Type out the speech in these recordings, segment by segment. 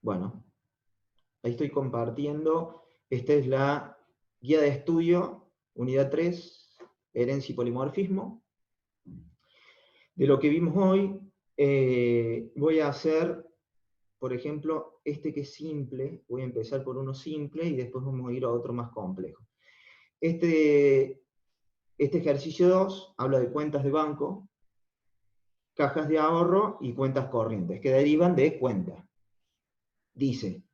Bueno, ahí estoy compartiendo. Esta es la guía de estudio, unidad 3, herencia y polimorfismo. De lo que vimos hoy, voy a hacer, por ejemplo, este que es simple. Voy a empezar por uno simple y después vamos a ir a otro más complejo. Este ejercicio 2 habla de cuentas de banco, cajas de ahorro y cuentas corrientes, que derivan de cuentas. Dice,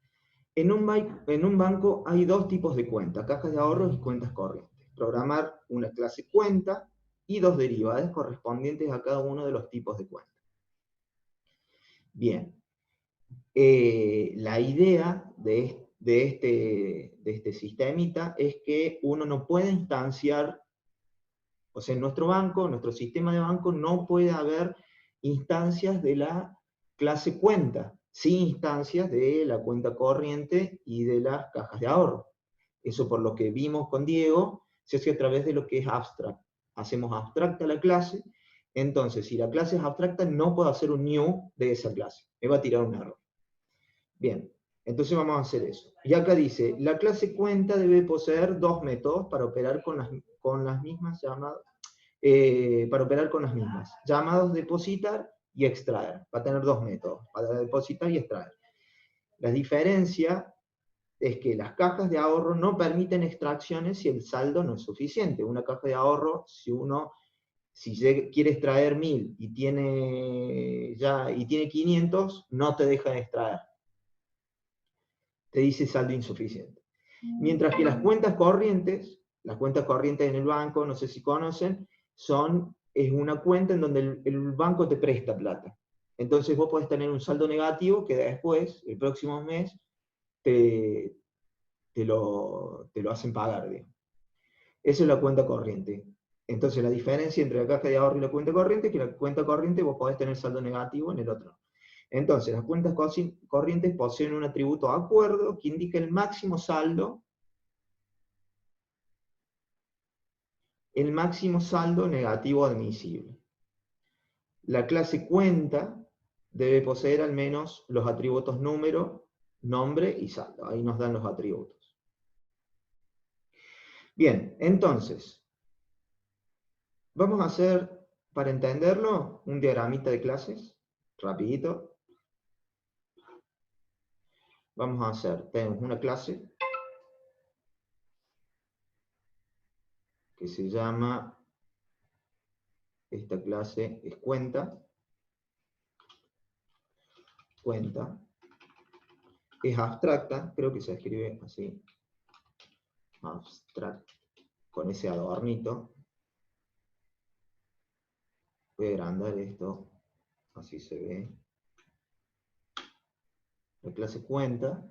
en un banco hay dos tipos de cuentas, cajas de ahorros y cuentas corrientes. Programar una clase cuenta y dos derivadas correspondientes a cada uno de los tipos de cuenta. Bien, la idea de este sistemita es que uno no puede instanciar, o sea, en nuestro banco, en nuestro sistema de banco, no puede haber instancias de la clase cuenta, sí instancias de la cuenta corriente y de las cajas de ahorro. Eso, por lo que vimos con Diego, se hace a través de lo que es abstract. Hacemos abstracta la clase, entonces si la clase es abstracta no puedo hacer un new de esa clase, me va a tirar un error. Bien, entonces vamos a hacer eso. Y acá dice, la clase cuenta debe poseer dos métodos para operar con las mismas llamadas, llamados depositar y extraer. Va a tener dos métodos, para depositar y extraer. La diferencia es que las cajas de ahorro no permiten extracciones si el saldo no es suficiente. Una caja de ahorro, si quiere extraer 1000 y tiene 500, no te deja de extraer. Te dice saldo insuficiente. Mientras que las cuentas corrientes en el banco, no sé si conocen, es una cuenta en donde el banco te presta plata. Entonces vos podés tener un saldo negativo que después, el próximo mes, te lo hacen pagar, digamos. Eso es la cuenta corriente. Entonces la diferencia entre la caja de ahorro y la cuenta corriente es que la cuenta corriente vos podés tener saldo negativo, en el otro no. Entonces las cuentas corrientes poseen un atributo acuerdo que indica el máximo saldo negativo admisible. La clase cuenta debe poseer al menos los atributos número, nombre y saldo. Ahí nos dan los atributos. Bien, entonces, vamos a hacer, para entenderlo, un diagramita de clases, rapidito. Vamos a hacer, tenemos una clase que se llama, esta clase es cuenta, es abstracta, creo que se escribe así, abstract, con ese adornito. Voy a agrandar esto, así se ve. La clase cuenta.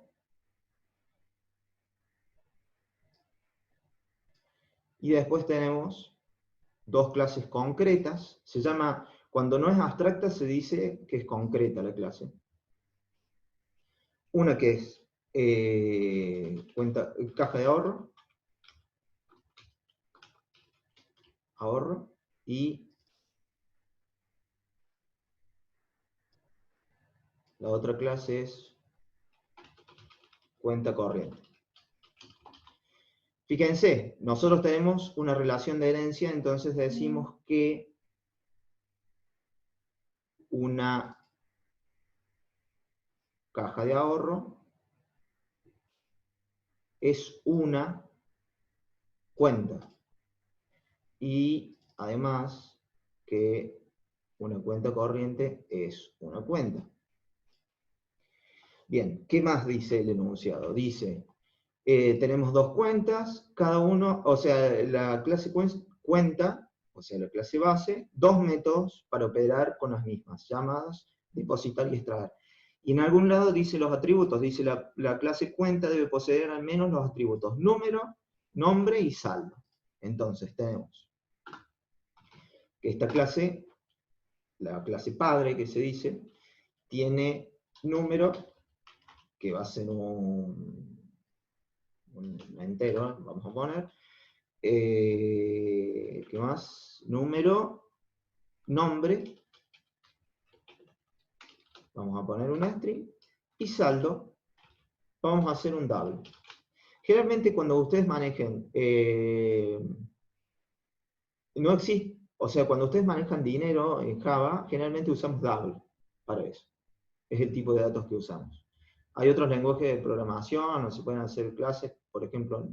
Y después tenemos dos clases concretas. Se llama, cuando no es abstracta se dice que es concreta la clase. Una que es caja de ahorro, y la otra clase es cuenta corriente. Fíjense, nosotros tenemos una relación de herencia, entonces decimos que una caja de ahorro es una cuenta. Y además que una cuenta corriente es una cuenta. Bien, ¿qué más dice el enunciado? Dice, tenemos dos cuentas, cada uno, o sea, la clase cuenta, o sea, la clase base, dos métodos para operar con las mismas, llamadas depositar y extraer. Y en algún lado dice los atributos, dice la clase cuenta debe poseer al menos los atributos número, nombre y saldo. Entonces tenemos que esta clase, la clase padre que se dice, tiene número, que va a ser un entero, vamos a poner, ¿qué más? Número, nombre, vamos a poner un string, y saldo, vamos a hacer un double. Generalmente cuando ustedes manejen, no existe, o sea, cuando ustedes manejan dinero en Java, generalmente usamos double para eso. Es el tipo de datos que usamos. Hay otros lenguajes de programación, o se pueden hacer clases, por ejemplo,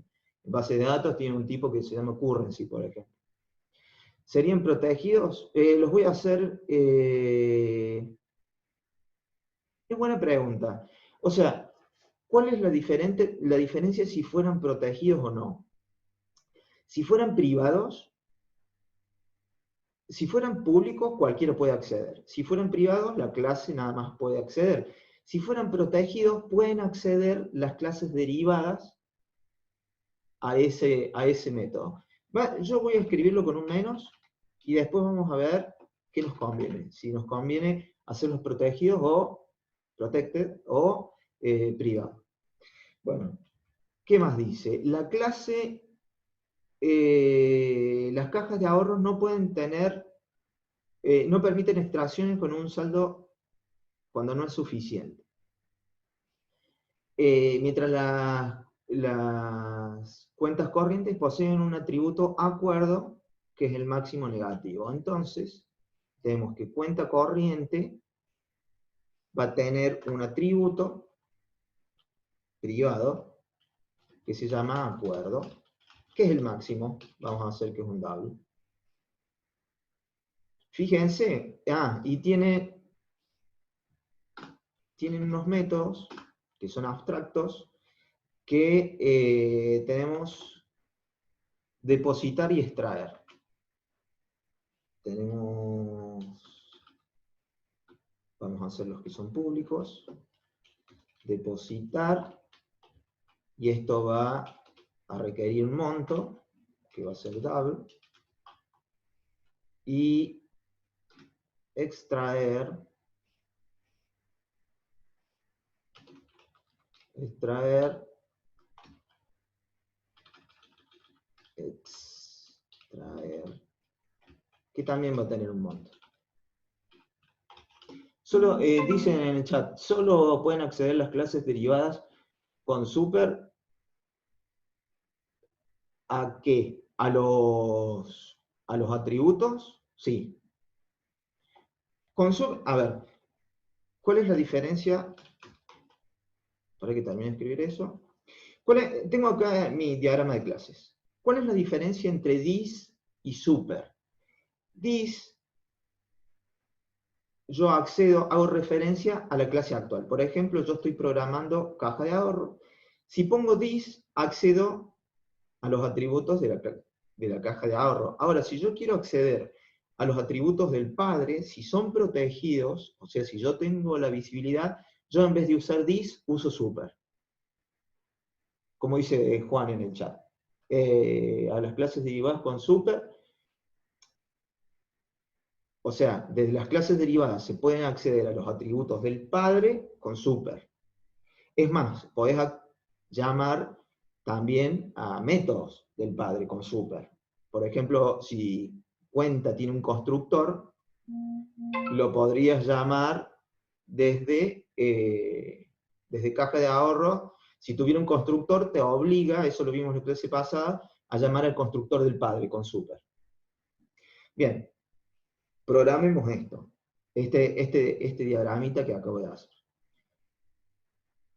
en base de datos tiene un tipo que se llama currency, por ejemplo. ¿Serían protegidos? Los voy a hacer... es buena pregunta. O sea, ¿cuál es la diferencia si fueran protegidos o no? Si fueran privados, si fueran públicos, cualquiera puede acceder. Si fueran privados, la clase nada más puede acceder. Si fueran protegidos, pueden acceder las clases derivadas a ese método. Yo voy a escribirlo con un menos y después vamos a ver qué nos conviene. Si nos conviene hacerlos protegidos o protected o privado. Bueno, ¿qué más dice? La clase, las cajas de ahorros no pueden tener, no permiten extracciones con un saldo cuando no es suficiente. Mientras las cuentas corrientes poseen un atributo acuerdo, que es el máximo negativo. Entonces, tenemos que cuenta corriente va a tener un atributo privado que se llama acuerdo, que es el máximo. Vamos a hacer que es un double. Fíjense, y tienen unos métodos que son abstractos, que tenemos depositar y extraer. Vamos a hacer los que son públicos, depositar, y esto va a requerir un monto, que va a ser double, y extraer, que también va a tener un monto. Solo, dicen en el chat, solo pueden acceder las clases derivadas con super. ¿A qué? ¿A los atributos? Sí. A ver, ¿cuál es la diferencia? Para que termine de escribir eso. Tengo acá mi diagrama de clases. ¿Cuál es la diferencia entre dis y super? Dis, yo accedo, hago referencia a la clase actual. Por ejemplo, yo estoy programando caja de ahorro. Si pongo dis, accedo a los atributos de la caja de ahorro. Ahora, si yo quiero acceder a los atributos del padre, si son protegidos, o sea, si yo tengo la visibilidad, yo en vez de usar dis, uso super. Como dice Juan en el chat. A las clases derivadas con super. O sea, desde las clases derivadas se pueden acceder a los atributos del padre con super. Es más, podés llamar también a métodos del padre con super. Por ejemplo, si cuenta tiene un constructor, lo podrías llamar desde caja de ahorro. Si tuviera un constructor, te obliga, eso lo vimos en la clase pasada, a llamar al constructor del padre con super. Bien, programemos esto, este diagramita que acabo de hacer.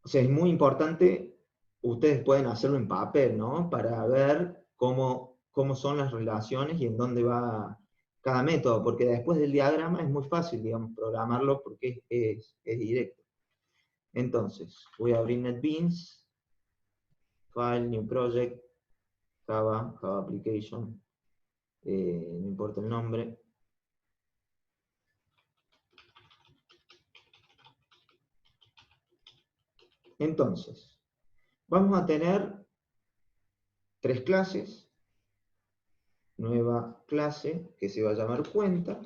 O sea, es muy importante, ustedes pueden hacerlo en papel, ¿no? Para ver cómo son las relaciones y en dónde va cada método, porque después del diagrama es muy fácil, digamos, programarlo porque es directo. Entonces, voy a abrir NetBeans, File, New Project, Java Application, no importa el nombre. Entonces, vamos a tener 3 clases. Nueva clase que se va a llamar cuenta.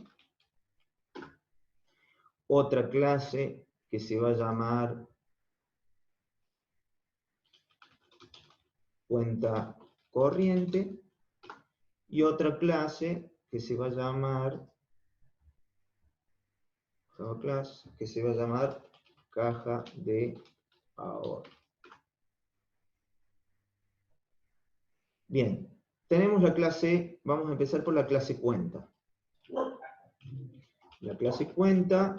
Otra clase que se va a llamar cuenta corriente. Y otra clase que se va a llamar caja de ahorro. Bien, tenemos la clase, vamos a empezar por la clase cuenta. La clase cuenta,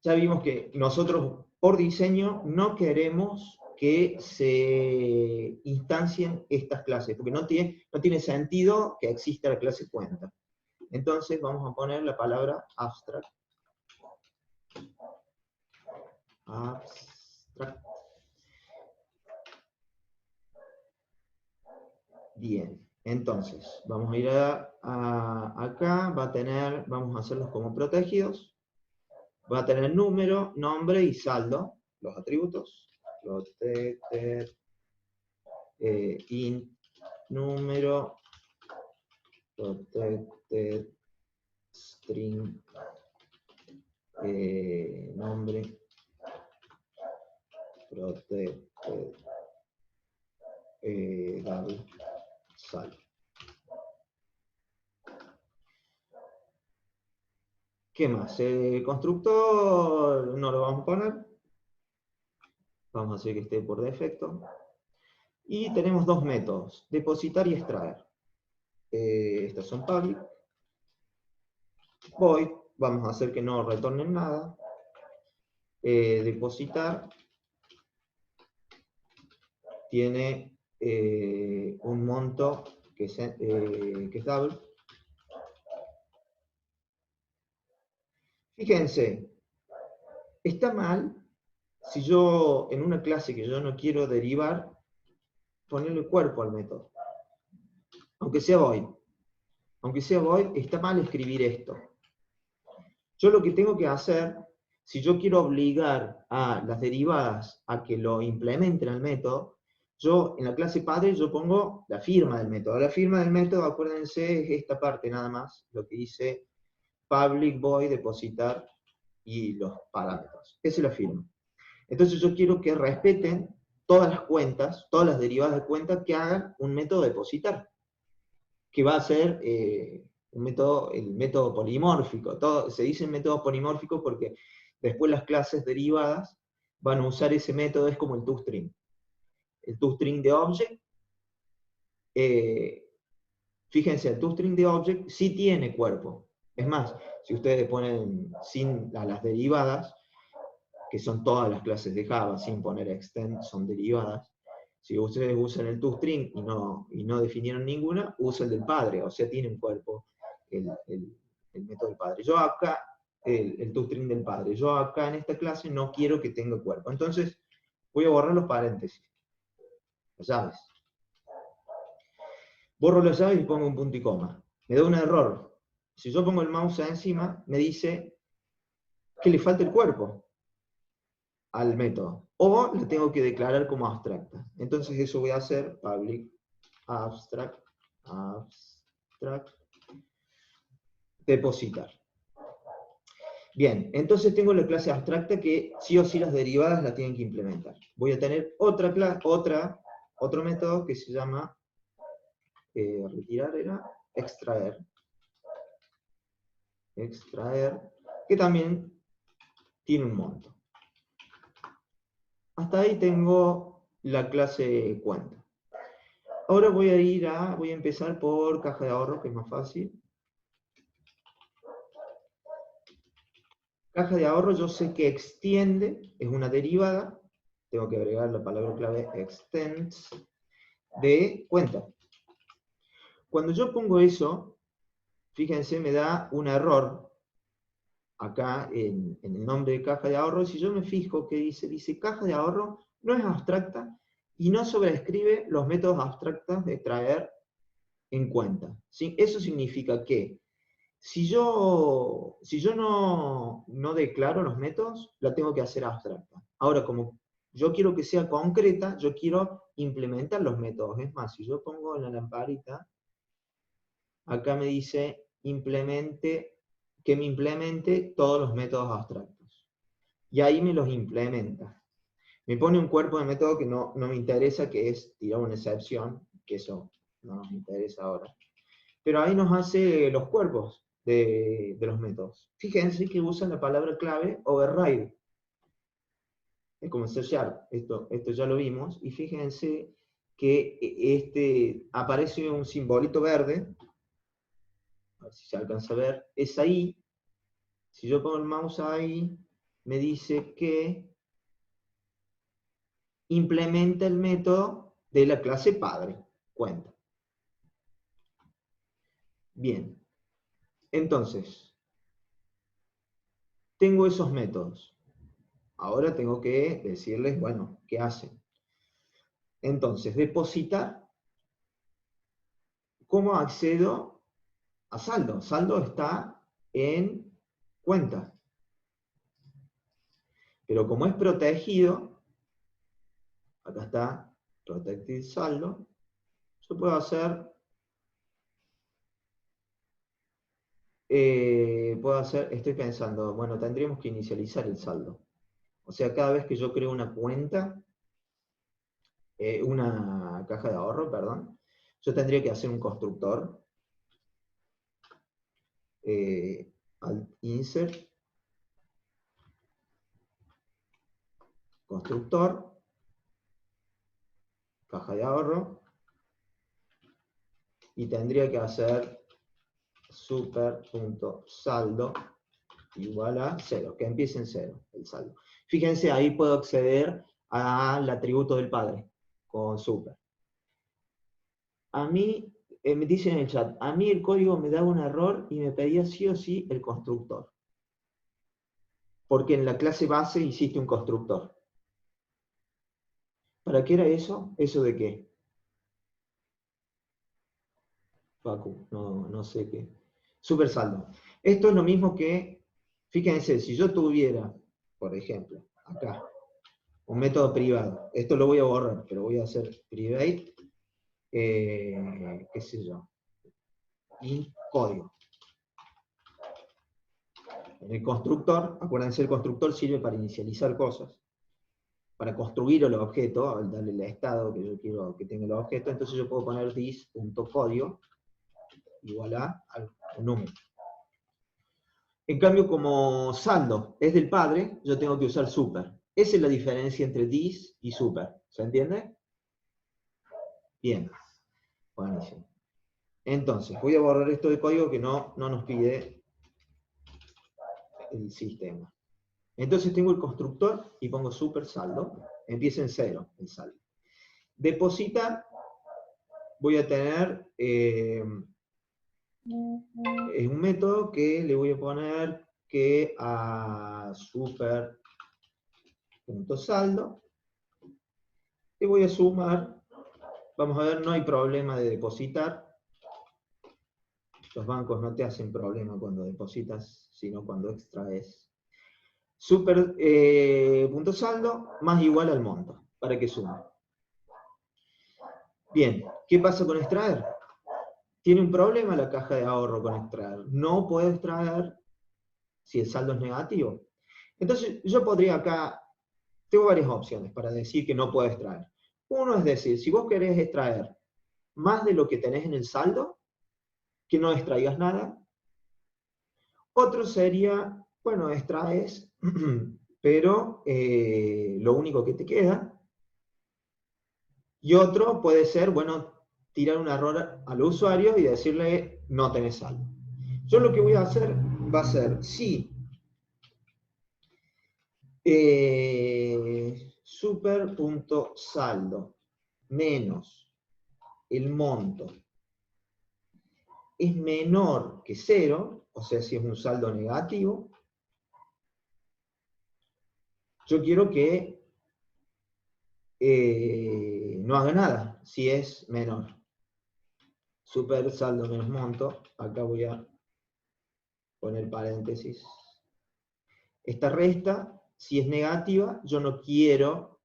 ya vimos que nosotros por diseño no queremos que se instancien estas clases, porque no tiene sentido que exista la clase cuenta. Entonces vamos a poner la palabra abstract. Abstract. Bien, entonces vamos a ir acá, vamos a hacerlos como protegidos. Va a tener número, nombre y saldo, los atributos. Protected, int, número, protected, string, nombre, protected, double, saldo. ¿Qué más? Constructor no lo vamos a poner. Vamos a hacer que esté por defecto. Y tenemos dos métodos, depositar y extraer. Estos son public. Void, vamos a hacer que no retornen nada. Depositar tiene un monto que es double. Fíjense, está mal si yo en una clase que yo no quiero derivar, ponerle cuerpo al método. Aunque sea void. Aunque sea void, está mal escribir esto. Yo lo que tengo que hacer, si yo quiero obligar a las derivadas a que lo implementen al método, yo en la clase padre yo pongo la firma del método. La firma del método, acuérdense, es esta parte nada más, lo que dice public void depositar y los parámetros. Esa es la firma. Entonces yo quiero que respeten todas las cuentas, todas las derivadas de cuenta que hagan un método depositar, que va a ser el método polimórfico. Se dice método polimórfico porque después las clases derivadas van a usar ese método, es como el toString. El toString de object, fíjense, el toString de object sí tiene cuerpo. Es más, si ustedes ponen sin las derivadas, que son todas las clases de Java, sin poner extend, son derivadas. Si ustedes usan el toString y no definieron ninguna, usa el del padre, o sea, tiene un cuerpo el método del padre. Yo acá, el toString del padre, yo acá en esta clase no quiero que tenga cuerpo. Entonces, voy a borrar los paréntesis, las llaves. Borro las llaves y pongo un punto y coma. Me da un error. Si yo pongo el mouse encima, me dice que le falta el cuerpo al método, o la tengo que declarar como abstracta. Entonces eso voy a hacer public abstract depositar. Bien, entonces tengo la clase abstracta que sí o sí las derivadas la tienen que implementar. Voy a tener otro método que se llama extraer, que también tiene un monto. Hasta ahí tengo la clase cuenta. Ahora voy a empezar por caja de ahorro, que es más fácil. Caja de ahorro yo sé que extiende, es una derivada, tengo que agregar la palabra clave extends, de cuenta. Cuando yo pongo eso, fíjense, me da un error acá en el nombre de caja de ahorro. Si yo me fijo que dice caja de ahorro no es abstracta y no sobrescribe los métodos abstractos de traer en cuenta. ¿Sí? Eso significa que si yo no declaro los métodos, la tengo que hacer abstracta. Ahora, como yo quiero que sea concreta, yo quiero implementar los métodos. Es más, si yo pongo en la lamparita, acá me dice que me implemente todos los métodos abstractos. Y ahí me los implementa. Me pone un cuerpo de método que no me interesa, que es tirar una excepción, que eso no nos interesa ahora. Pero ahí nos hace los cuerpos de los métodos. Fíjense que usan la palabra clave override. Es como C#, esto ya lo vimos, y fíjense que aparece un simbolito verde, a ver si se alcanza a ver, es ahí. Si yo pongo el mouse ahí, me dice que implementa el método de la clase padre, cuenta. Bien, entonces, tengo esos métodos. Ahora tengo que decirles, bueno, ¿qué hacen? Entonces, depositar. ¿Cómo accedo a saldo? Saldo está en cuenta. Pero como es protegido, acá está Protected Saldo, yo puedo hacer, estoy pensando, bueno, tendríamos que inicializar el saldo. O sea, cada vez que yo creo una cuenta, una caja de ahorro, perdón, yo tendría que hacer un constructor, Alt Insert, constructor, caja de ahorro, y tendría que hacer super.saldo igual a 0, que empiece en 0 el saldo. Fíjense, ahí puedo acceder al atributo del padre con super. A mí, me dicen en el chat, a mí el código me daba un error y me pedía sí o sí el constructor. Porque en la clase base hiciste un constructor. ¿Para qué era eso? ¿Eso de qué? Facu, no sé qué. Super saldo. Esto es lo mismo que, fíjense, si yo tuviera, por ejemplo, acá, un método privado. Esto lo voy a borrar, pero voy a hacer private, qué sé yo, y código. En el constructor, acuérdense, el constructor sirve para inicializar cosas, para construir el objeto, al darle el estado que yo quiero que tenga el objeto, entonces yo puedo poner this.código igual al número. En cambio, como saldo es del padre, yo tengo que usar super. Esa es la diferencia entre this y super. ¿Se entiende? Bien. Buenísimo. Entonces, voy a borrar esto de código que no nos pide el sistema. Entonces tengo el constructor y pongo super saldo. Empieza en 0 el saldo. Depositar, voy a tener un método que le voy a poner que a super.saldo y voy a sumar. Vamos a ver, no hay problema de depositar. Los bancos no te hacen problema cuando depositas, sino cuando extraes. Super.saldo más igual al monto, para que sume. Bien, ¿qué pasa con extraer? Tiene un problema la caja de ahorro con extraer. No puede extraer si el saldo es negativo. Entonces, yo podría acá, tengo varias opciones para decir que no puedo extraer. Uno es decir, si vos querés extraer más de lo que tenés en el saldo, que no extraigas nada. Otro sería, bueno, extraes, pero lo único que te queda. Y otro puede ser, bueno, tirar un error al usuario y decirle, no tenés saldo. Yo lo que voy a hacer va a ser, si super.saldo menos el monto es menor que 0, o sea, si es un saldo negativo, yo quiero que no haga nada, si es menor. Super saldo menos monto, acá voy a poner paréntesis. Esta resta, si es negativa, yo no quiero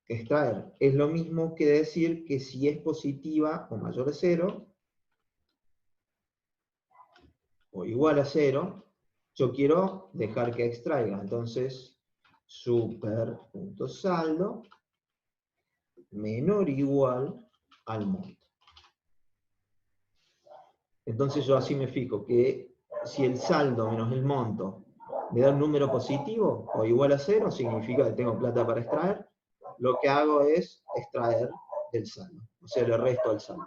extraer. Es lo mismo que decir que si es positiva o mayor a 0, o igual a 0, yo quiero dejar que extraiga. Entonces, super.saldo menor o igual al monto. Entonces yo así me fijo que si el saldo menos el monto me da un número positivo o igual a 0, significa que tengo plata para extraer. lo que hago es extraer del saldo, o sea, le resto al saldo.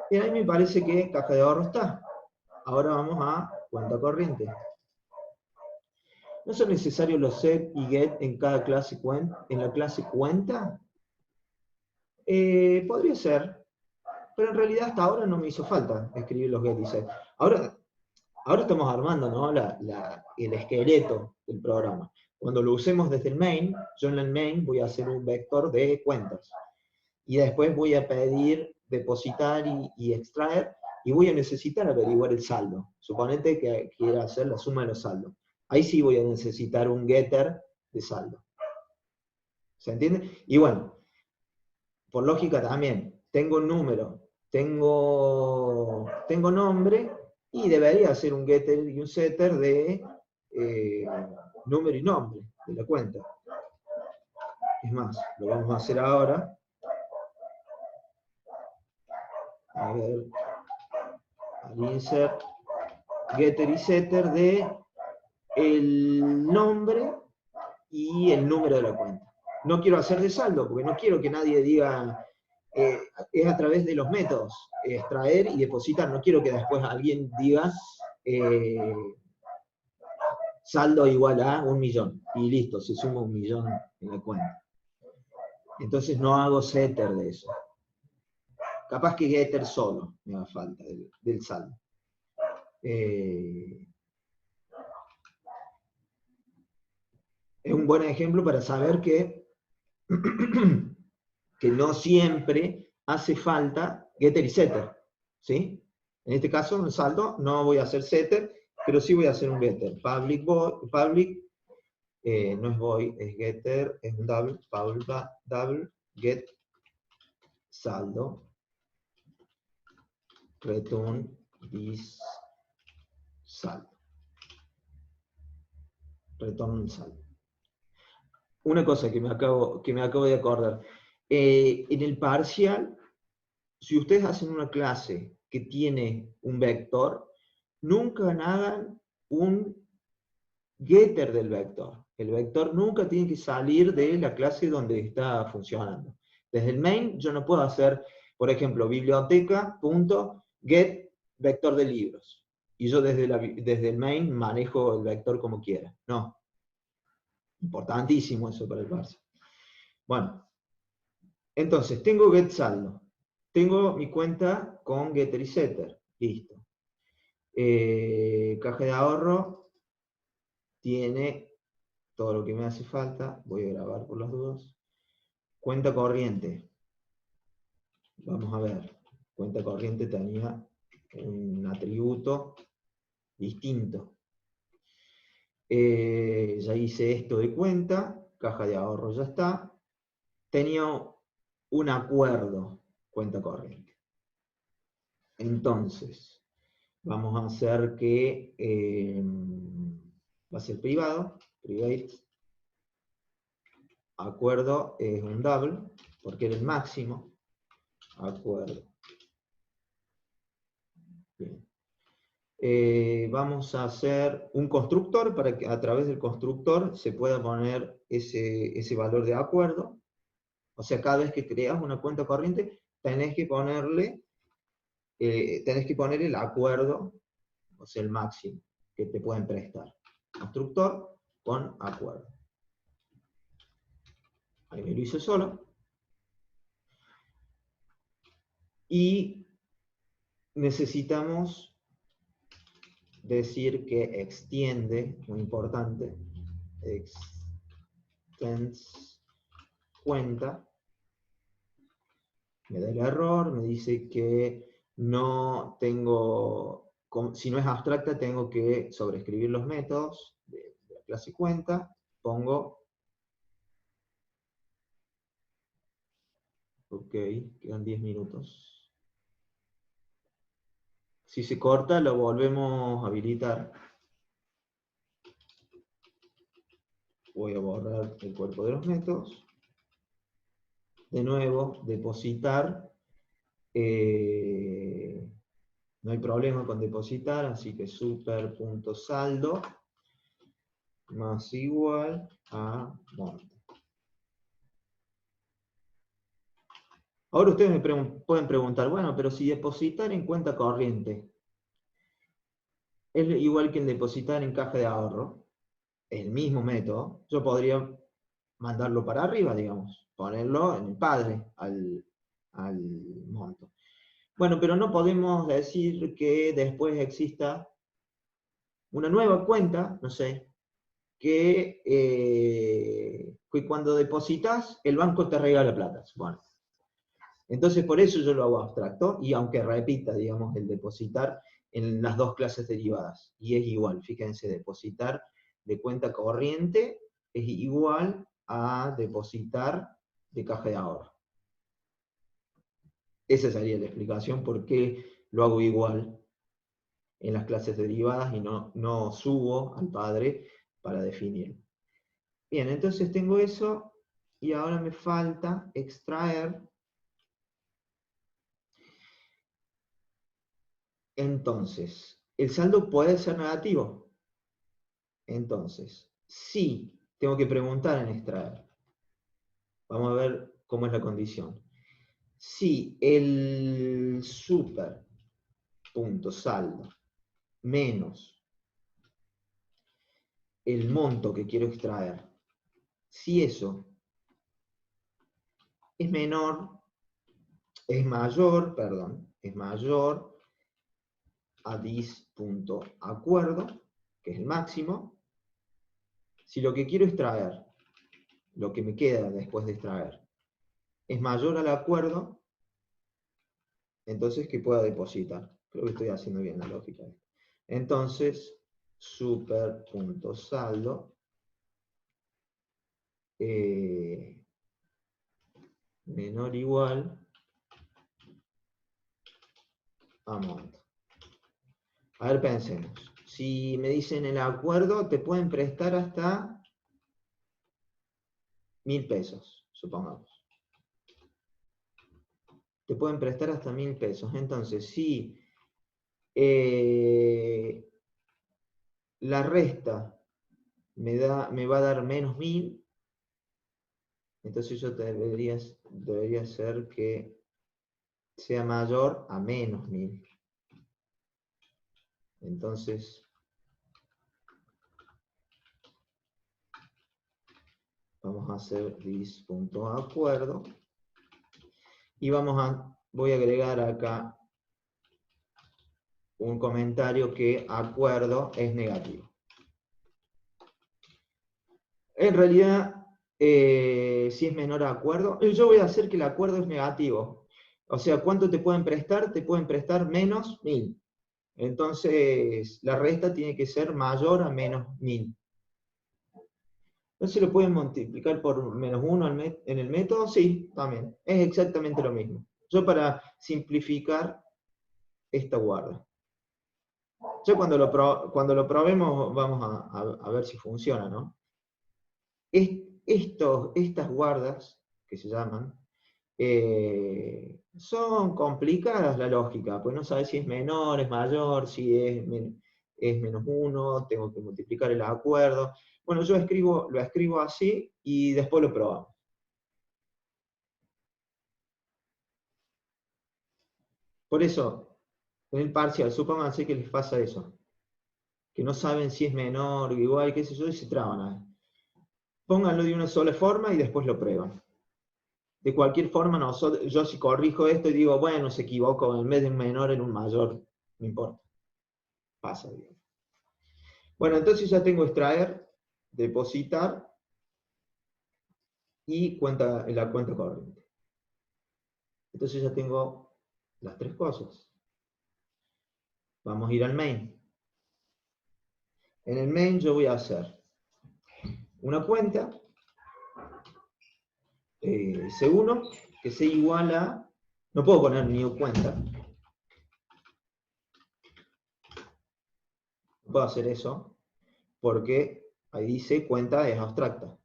Y ahí me parece que caja de ahorro está. Ahora vamos a cuenta corriente. ¿No son necesarios los set y get en cada clase en la clase cuenta? Podría ser, pero en realidad hasta ahora no me hizo falta escribir los get y set. Ahora estamos armando, ¿no? el esqueleto del programa. Cuando lo usemos desde el main, yo en el main voy a hacer un vector de cuentas. Y después voy a pedir depositar y extraer, y voy a necesitar averiguar el saldo. Suponete que quiera hacer la suma de los saldos. Ahí sí voy a necesitar un getter de saldo. ¿Se entiende? Y bueno, por lógica también, tengo un número, tengo nombre, y debería hacer un getter y un setter de número y nombre de la cuenta. Es más, lo vamos a hacer ahora. A ver, al insert, getter y setter de el nombre y el número de la cuenta. No quiero hacer de saldo, porque no quiero que nadie diga, es a través de los métodos, extraer y depositar. No quiero que después alguien diga, saldo igual a 1.000.000, y listo, se suma 1.000.000 en la cuenta. Entonces no hago setter de eso. Capaz que getter solo me da falta del saldo. Es un buen ejemplo para saber que no siempre hace falta getter y setter, ¿sí? En este caso, en saldo, no voy a hacer setter, pero sí voy a hacer un getter. Public, no es void, es getter, es un double, double, get, saldo, return this saldo. Return saldo. Una cosa que me acabo de acordar. En el parcial, si ustedes hacen una clase que tiene un vector, nunca hagan un getter del vector. El vector nunca tiene que salir de la clase donde está funcionando. Desde el main yo no puedo hacer, por ejemplo, biblioteca.get vector de libros. Y yo desde el main manejo el vector como quiera. No. Importantísimo eso para el parcial. Bueno, entonces tengo get saldo. Tengo mi cuenta con getter y setter. Listo. Caja de ahorro tiene todo lo que me hace falta. Voy a grabar por las dudas. Cuenta corriente. Vamos a ver. Cuenta corriente tenía un atributo distinto. Ya hice esto de cuenta. Caja de ahorro ya está. Tenía un acuerdo, cuenta corriente. Entonces, vamos a hacer que va a ser privado, private, acuerdo es un double, porque era el máximo, acuerdo. Bien. Vamos a hacer un constructor para que a través del constructor se pueda poner ese valor de acuerdo. O sea, cada vez que creas una cuenta corriente, tenés que poner el acuerdo, o sea, el máximo que te pueden prestar. Constructor con acuerdo. Ahí me lo hice solo. Y necesitamos decir que extiende, muy importante, extends cuenta. Me da el error, me dice que no tengo, si no es abstracta, tengo que sobreescribir los métodos de la clase cuenta. Pongo, ok, quedan 10 minutos. Si se corta, lo volvemos a habilitar. Voy a borrar el cuerpo de los métodos. De nuevo, depositar. No hay problema con depositar, así que super.saldo más igual a monte. Ahora ustedes me pueden preguntar, bueno, pero si depositar en cuenta corriente es igual que el depositar en caja de ahorro, el mismo método, yo podría mandarlo para arriba, digamos, ponerlo en el padre al monto. Bueno, pero no podemos decir que después exista una nueva cuenta, no sé, que cuando depositas el banco te regala plata. Bueno, entonces por eso yo lo hago abstracto y aunque repita, digamos, el depositar en las dos clases derivadas. Y es igual, fíjense, depositar de cuenta corriente es igual a depositar de caja de ahorro. Esa sería la explicación por qué lo hago igual en las clases derivadas y no subo al padre para definirlo. Bien, entonces tengo eso y ahora me falta extraer. Entonces, el saldo puede ser negativo. Entonces, sí, tengo que preguntar en extraer. Vamos a ver cómo es la condición. Si el super punto saldo menos el monto que quiero extraer, si eso es mayor a dis.acuerdo, que es el máximo, si lo que quiero extraer, lo que me queda después de extraer, es mayor al acuerdo, entonces que pueda depositar. Creo que estoy haciendo bien la lógica. Entonces, super.saldo menor o igual a monto. A ver, pensemos. Si me dicen el acuerdo, te pueden prestar hasta 1.000 pesos, supongamos. Te pueden prestar hasta 1.000 pesos. Entonces, si la resta me va a dar menos 1.000, entonces yo debería ser que sea mayor a menos 1.000. Entonces, vamos a hacer dis.acuerdo y voy a agregar acá un comentario que acuerdo es negativo. En realidad, si es menor a acuerdo, yo voy a hacer que el acuerdo es negativo. O sea, ¿cuánto te pueden prestar? Te pueden prestar menos 1.000. Entonces, la resta tiene que ser mayor a menos 1.000. Entonces, ¿lo pueden multiplicar por menos 1 en el método? Sí, también. Es exactamente lo mismo. Yo para simplificar esta guarda. Ya cuando lo probemos vamos a ver si funciona, ¿no? Estas guardas, que se llaman, son complicadas la lógica, pues no sabes si es menor, es mayor, si es menos 1, tengo que multiplicar el acuerdo. Bueno, yo lo escribo así y después lo probamos. Por eso, en el parcial, supónganse que les pasa eso, que no saben si es menor o igual, qué sé yo, y se traban ahí. Pónganlo de una sola forma y después lo prueban. De cualquier forma, yo si corrijo esto y digo, bueno, se equivocó, en vez de un menor en un mayor, no importa. Pasa, digamos. Bueno, entonces ya tengo extraer, depositar y la cuenta corriente. Entonces ya tengo las tres cosas. Vamos a ir al main. En el main yo voy a hacer una cuenta C1 que sea igual a, no puedo poner new cuenta, no puedo hacer eso porque ahí dice cuenta es abstracta.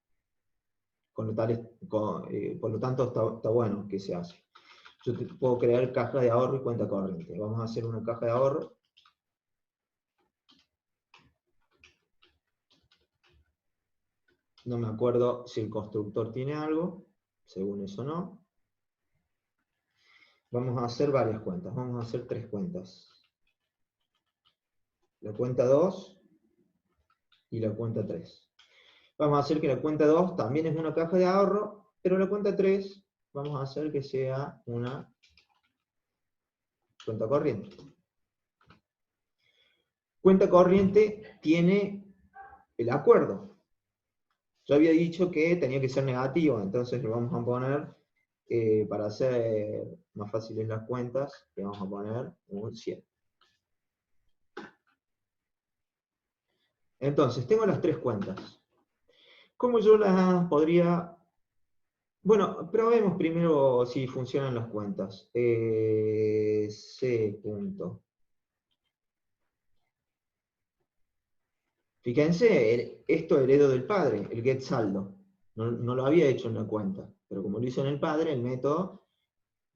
Por lo tanto está bueno que se hace. Yo puedo crear caja de ahorro y cuenta corriente. Vamos a hacer una caja de ahorro. No me acuerdo si el constructor tiene algo, según eso no. Vamos a hacer varias cuentas, vamos a hacer 3 cuentas. La cuenta 2 y la cuenta 3. Vamos a hacer que la cuenta 2 también es una caja de ahorro, pero la cuenta 3 vamos a hacer que sea una cuenta corriente. Cuenta corriente tiene el acuerdo. Yo había dicho que tenía que ser negativo, entonces le vamos a poner, para hacer más fáciles las cuentas, le vamos a poner un 100. Entonces, tengo las 3 cuentas. ¿Cómo yo las podría...? Bueno, probemos primero si funcionan las cuentas. C. Punto. Fíjense, esto heredo del padre, el get saldo. No lo había hecho en la cuenta, pero como lo hizo en el padre, el método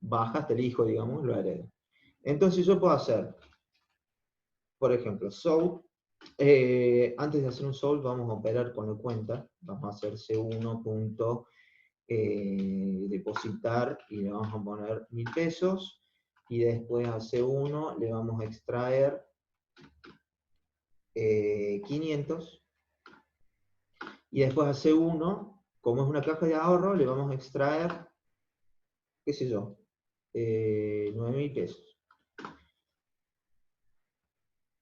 baja hasta el hijo, digamos, lo hereda. Entonces yo puedo hacer, por ejemplo, solve. Antes de hacer un solve, vamos a operar con la cuenta. Vamos a hacer C1. Depositar y le vamos a poner 1000 pesos. Y después a C1 le vamos a extraer 500. Y después a C1, como es una caja de ahorro, le vamos a extraer, qué sé yo, 9000 pesos.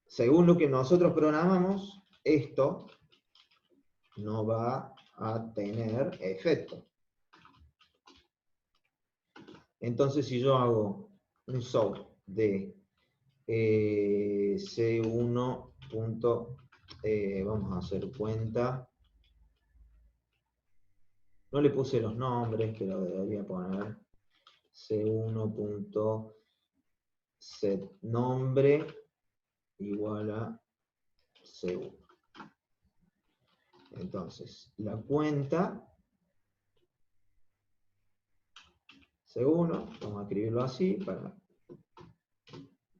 Según lo que nosotros programamos, esto no va a tener efecto. Entonces, si yo hago un solve de C1. Vamos a hacer cuenta. No le puse los nombres, que lo debería poner. C1.setNombre igual a C1. Entonces, la cuenta C1, vamos a escribirlo así,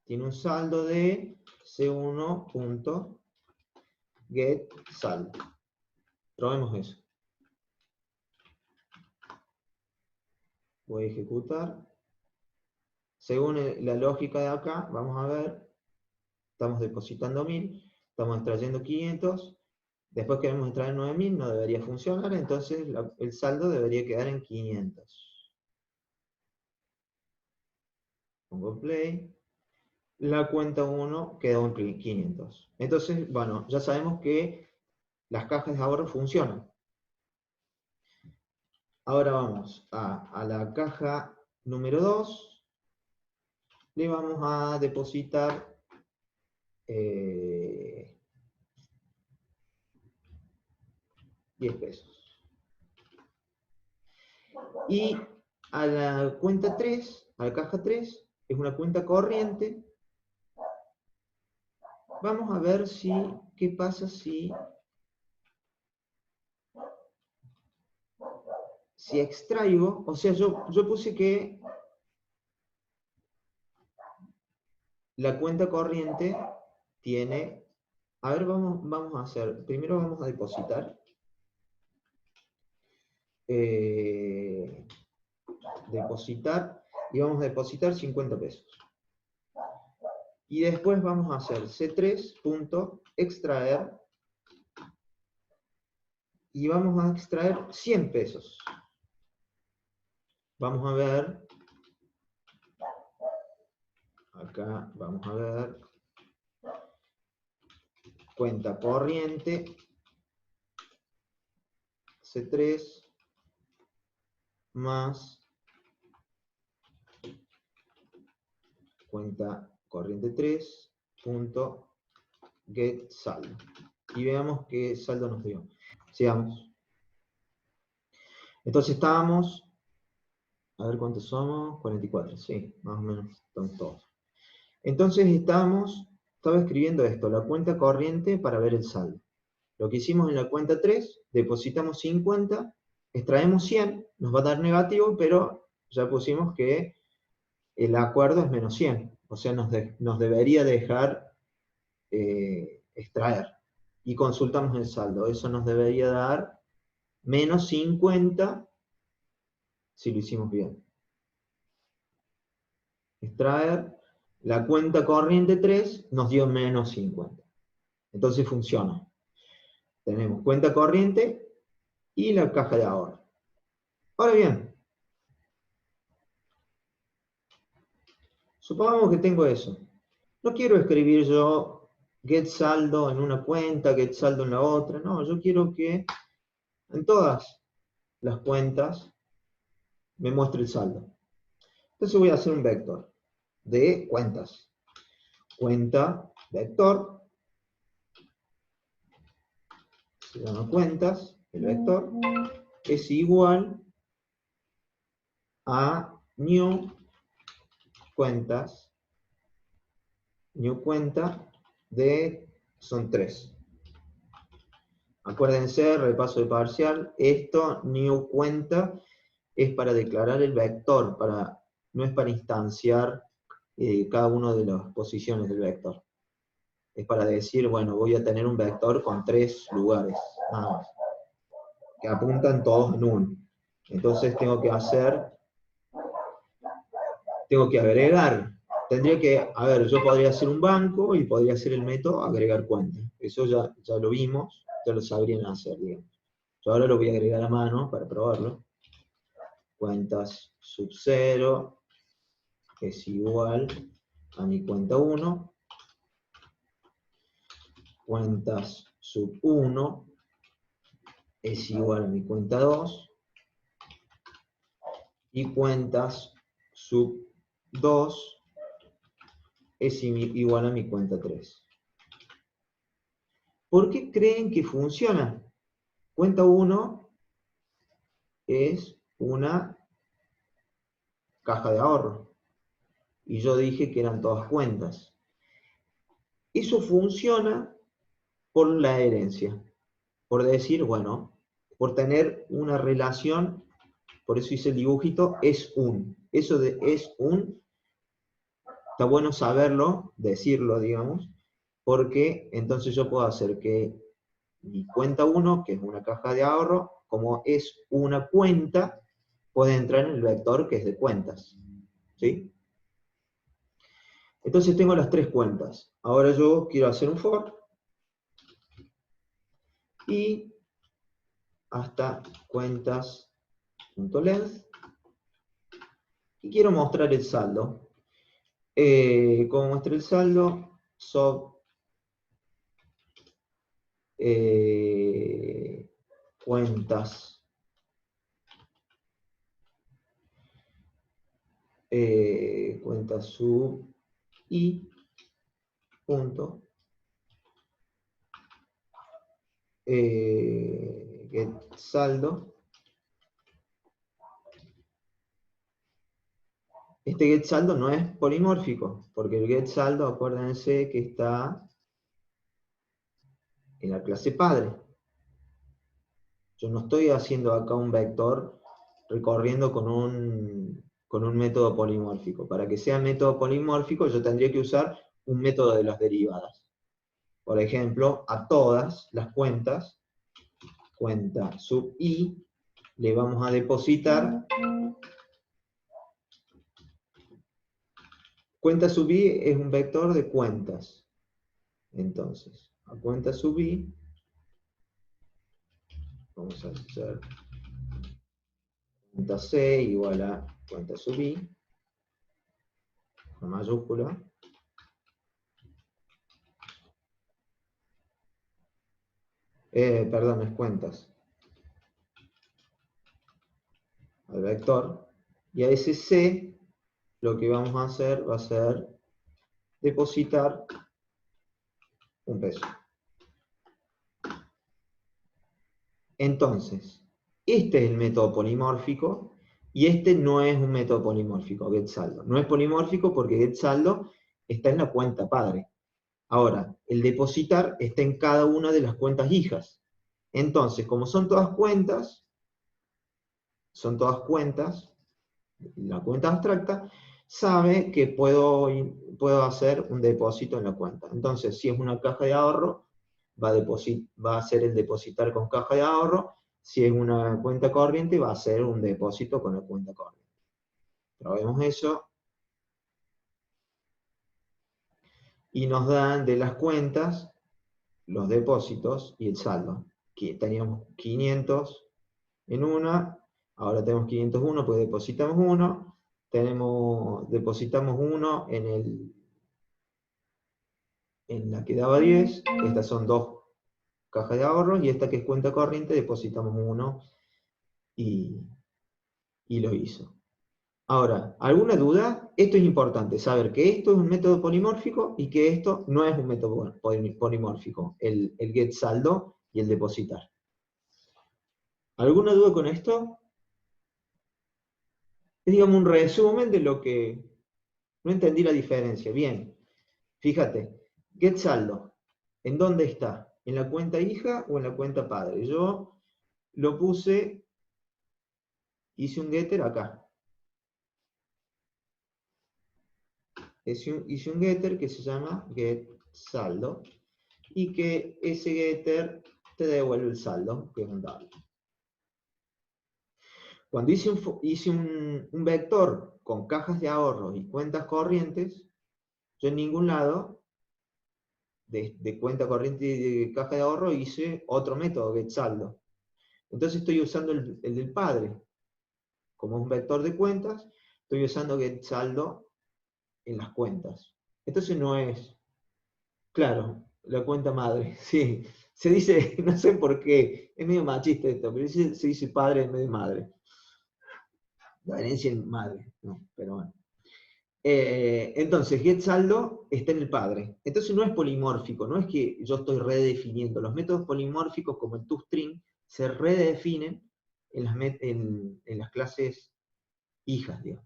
tiene un saldo de C1.getSaldo. Probemos eso. Voy a ejecutar. Según la lógica de acá, vamos a ver, estamos depositando 1000, estamos extrayendo 500, después queremos extraer 9000, no debería funcionar, entonces el saldo debería quedar en 500. Pongo play, la cuenta 1 quedó en 500. Entonces, bueno, ya sabemos que las cajas de ahorro funcionan. Ahora vamos a la caja número 2, le vamos a depositar 10 pesos. Y a la cuenta 3, a la caja 3, es una cuenta corriente. Vamos a ver qué pasa si extraigo, o sea, yo puse que la cuenta corriente tiene, a ver, vamos a hacer, primero vamos a depositar, y vamos a depositar 50 pesos. Y después vamos a hacer C3.extraer, y vamos a extraer 100 pesos. Vamos a ver, acá vamos a ver, cuenta corriente, C3, más cuenta corriente 3, get saldo. Y veamos qué saldo nos dio. Sigamos. Entonces estábamos, a ver cuántos somos, 44, sí, más o menos están todos. Entonces estaba escribiendo esto, la cuenta corriente para ver el saldo. Lo que hicimos en la cuenta 3, depositamos 50, extraemos 100, nos va a dar negativo, pero ya pusimos que el acuerdo es menos 100, o sea, nos debería dejar extraer. Y consultamos el saldo, eso nos debería dar menos 50 si lo hicimos bien. extraer, la cuenta corriente 3 nos dio menos 50. Entonces funciona. Tenemos cuenta corriente y la caja de ahorro. Ahora bien, supongamos que tengo eso. No quiero escribir yo get saldo en una cuenta, get saldo en la otra. No, yo quiero que en todas las cuentas me muestre el saldo. Entonces voy a hacer un vector de cuentas. Cuenta vector, se llama cuentas, el vector, es igual a new cuentas, new cuenta de, son 3. Acuérdense, repaso de parcial, esto, new cuenta, es para declarar el vector, no es para instanciar cada una de las posiciones del vector. Es para decir, bueno, voy a tener un vector con 3 lugares, nada más, que apuntan todos en 1. Entonces tengo que agregar. Tendría que, a ver, yo podría hacer un banco y podría hacer el método agregar cuenta. Eso ya lo vimos, ya lo sabrían hacer, digamos. Yo ahora lo voy a agregar a mano para probarlo. Cuentas sub 0 es igual a mi cuenta 1. Cuentas sub 1 es igual a mi cuenta 2. Y cuentas sub 2 es igual a mi cuenta 3. ¿Por qué creen que funciona? Cuenta 1 es una caja de ahorro. Y yo dije que eran todas cuentas. Eso funciona por la herencia. Por decir, bueno, por tener una relación, por eso hice el dibujito, es un. Eso de es un, está bueno saberlo, decirlo, digamos, porque entonces yo puedo hacer que mi cuenta 1, que es una caja de ahorro, como es una cuenta, puede entrar en el vector que es de cuentas. ¿Sí? Entonces tengo las 3 cuentas. Ahora yo quiero hacer un for y hasta cuentas.length y quiero mostrar el saldo. ¿Cómo muestra el saldo? Cuentas cuentas sub i punto get saldo. Este get saldo no es polimórfico, porque el get saldo, acuérdense que está en la clase padre. Yo no estoy haciendo acá un vector recorriendo con un método polimórfico. Para que sea método polimórfico yo tendría que usar un método de las derivadas. Por ejemplo, a todas las cuentas, cuenta sub i, le vamos a depositar. Cuenta sub i es un vector de cuentas. Entonces, a cuenta sub i, vamos a hacer cuenta c igual a cuenta sub i, con mayúscula. Perdón, es cuentas. Al vector. Y a ese c, lo que vamos a hacer va a ser depositar un peso. Entonces, este es el método polimórfico y este no es un método polimórfico, getSaldo. No es polimórfico porque getSaldo está en la cuenta padre. Ahora, el depositar está en cada una de las cuentas hijas. Entonces, como son todas cuentas, la cuenta abstracta sabe que puedo hacer un depósito en la cuenta. Entonces, si es una caja de ahorro, va a hacer el depositar con caja de ahorro. Si es una cuenta corriente, va a hacer un depósito con la cuenta corriente. Probemos eso. y nos dan de las cuentas los depósitos y el saldo. Que teníamos 500 en una, ahora tenemos 501, pues depositamos uno, depositamos uno en la que daba 10, estas son dos cajas de ahorros, y esta que es cuenta corriente depositamos uno y lo hizo. Ahora, ¿alguna duda? Esto es importante, saber que esto es un método polimórfico y que esto no es un método polimórfico, el get saldo y el depositar. ¿Alguna duda con esto? Es, digamos, un resumen de lo que no entendí la diferencia. Bien, fíjate, get saldo, ¿en dónde está? ¿En la cuenta hija o en la cuenta padre? Yo lo puse, hice un getter acá. Hice un getter que se llama get saldo y que ese getter te devuelve el saldo, que es un double. Cuando hice un vector con cajas de ahorro y cuentas corrientes, yo en ningún lado de cuenta corriente y de caja de ahorro hice otro método, getSaldo. Entonces estoy usando el del padre. Como es un vector de cuentas, estoy usando getSaldo en las cuentas. Entonces no es, claro, la cuenta madre, sí. Se dice, no sé por qué, es medio machista esto, pero se dice padre en vez de madre. La herencia en madre, no, pero bueno. Entonces, getSaldo está en el padre. Entonces no es polimórfico, no es que yo estoy redefiniendo. Los métodos polimórficos, como el toString, se redefinen en las clases hijas, digamos.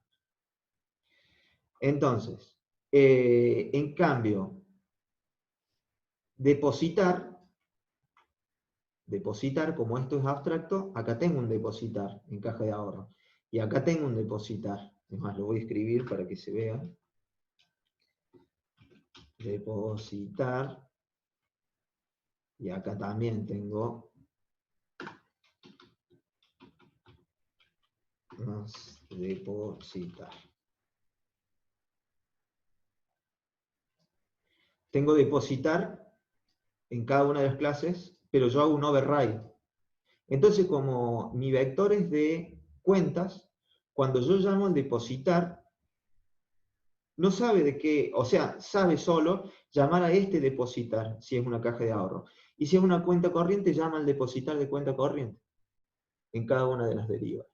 Entonces, en cambio, depositar, como esto es abstracto, acá tengo un depositar en caja de ahorro. Y acá tengo un depositar. Es más, lo voy a escribir para que se vea. Depositar. Y acá también tengo más depositar. Tengo depositar en cada una de las clases, pero yo hago un override. Entonces, como mi vector es de cuentas, cuando yo llamo al depositar, no sabe de qué, o sea, sabe solo llamar a este depositar, si es una caja de ahorro. Y si es una cuenta corriente, llama al depositar de cuenta corriente, en cada una de las derivas.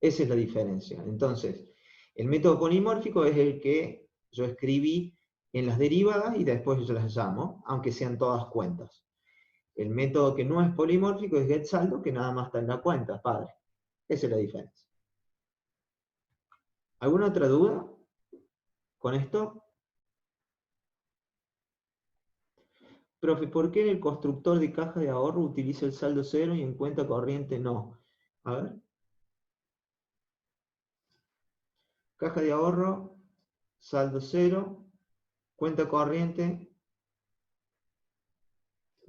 Esa es la diferencia. Entonces, el método polimórfico es el que yo escribí en las derivadas y después yo las llamo, aunque sean todas cuentas. El método que no es polimórfico es getSaldo, que nada más está en la cuenta, padre. Esa es la diferencia. ¿Alguna otra duda con esto? Profe, ¿por qué en el constructor de caja de ahorro utiliza el saldo cero y en cuenta corriente no? A ver. Caja de ahorro, saldo cero, cuenta corriente.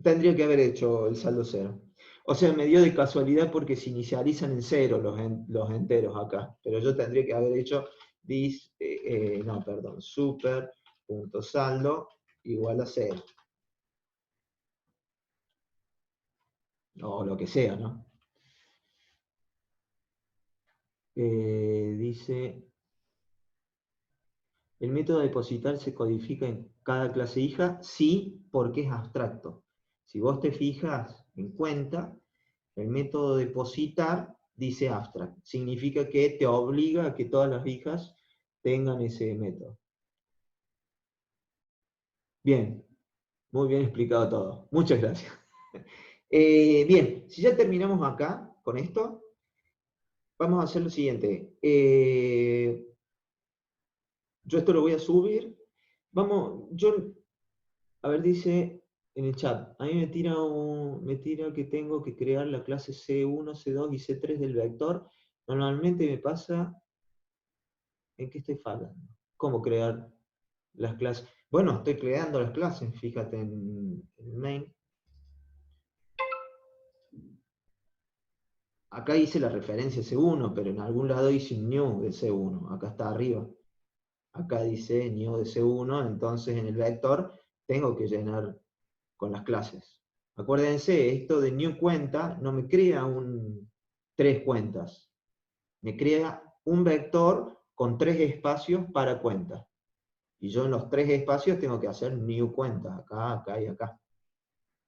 Tendría que haber hecho el saldo cero. O sea, me dio de casualidad porque se inicializan en cero los enteros acá. Pero yo tendría que haber hecho super.saldo igual a 0. O lo que sea, ¿no? Dice, ¿el método de depositar se codifica en cada clase hija? Sí, porque es abstracto. Si vos te fijas en cuenta, el método depositar dice abstract. Significa que te obliga a que todas las hijas tengan ese método. Bien, muy bien explicado todo. Muchas gracias. Bien, si ya terminamos acá con esto, vamos a hacer lo siguiente. Yo esto lo voy a subir. Vamos, a ver, dice en el chat, a mí me tira que tengo que crear la clase C1, C2 y C3 del vector. Normalmente me pasa, ¿en qué estoy fallando? ¿Cómo crear las clases? Bueno, estoy creando las clases, fíjate en main. Acá hice la referencia C1, pero en algún lado hice un new de C1. Acá está arriba. Acá dice new de C1, entonces en el vector tengo que llenar con las clases. Acuérdense, esto de new cuenta no me crea tres cuentas, me crea un vector con 3 espacios para cuenta. Y yo en los 3 espacios tengo que hacer new cuenta, acá, acá y acá,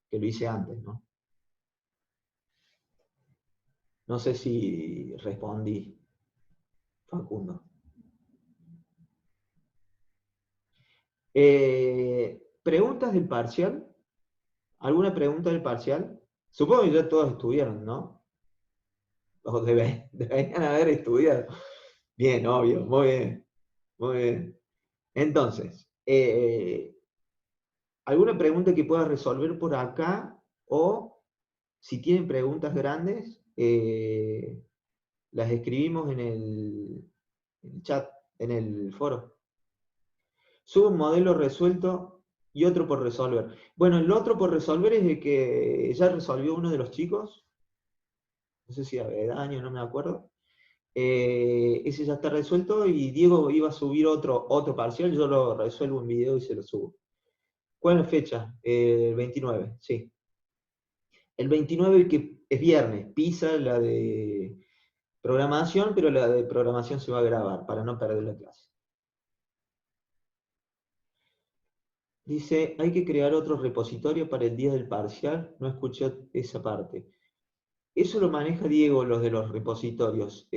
que lo hice antes, ¿no? No sé si respondí, Facundo. ¿Preguntas del parcial? ¿Alguna pregunta del parcial? Supongo que ya todos estudiaron, ¿no? O deberían haber estudiado. Bien, obvio, muy bien, muy bien. Entonces, ¿alguna pregunta que pueda resolver por acá? O si tienen preguntas grandes, las escribimos en el chat, en el foro. Subo un modelo resuelto y otro por resolver. Bueno, el otro por resolver es el que ya resolvió uno de los chicos, no sé si Avedaño, no me acuerdo. Ese ya está resuelto y Diego iba a subir otro parcial, yo lo resuelvo en video y se lo subo. ¿Cuál es la fecha? El 29, sí. El 29 que es viernes, pisa la de programación, pero la de programación se va a grabar para no perder la clase. Dice, hay que crear otro repositorio para el día del parcial. No escuché esa parte. Eso lo maneja Diego, los de los repositorios.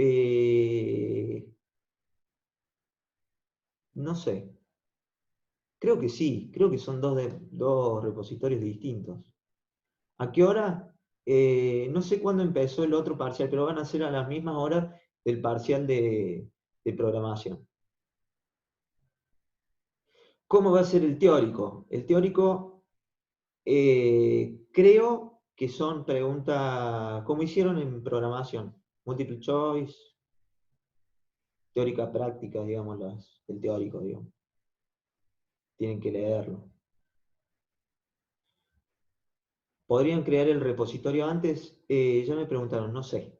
No sé. Creo que sí. Creo que son dos repositorios distintos. ¿A qué hora? No sé cuándo empezó el otro parcial, pero van a ser a las mismas horas del parcial de programación. ¿Cómo va a ser el teórico? El teórico creo que son preguntas, como hicieron en programación, multiple choice, teórica práctica, digamos, el teórico, digamos. Tienen que leerlo. ¿Podrían crear el repositorio antes? Ya me preguntaron, no sé.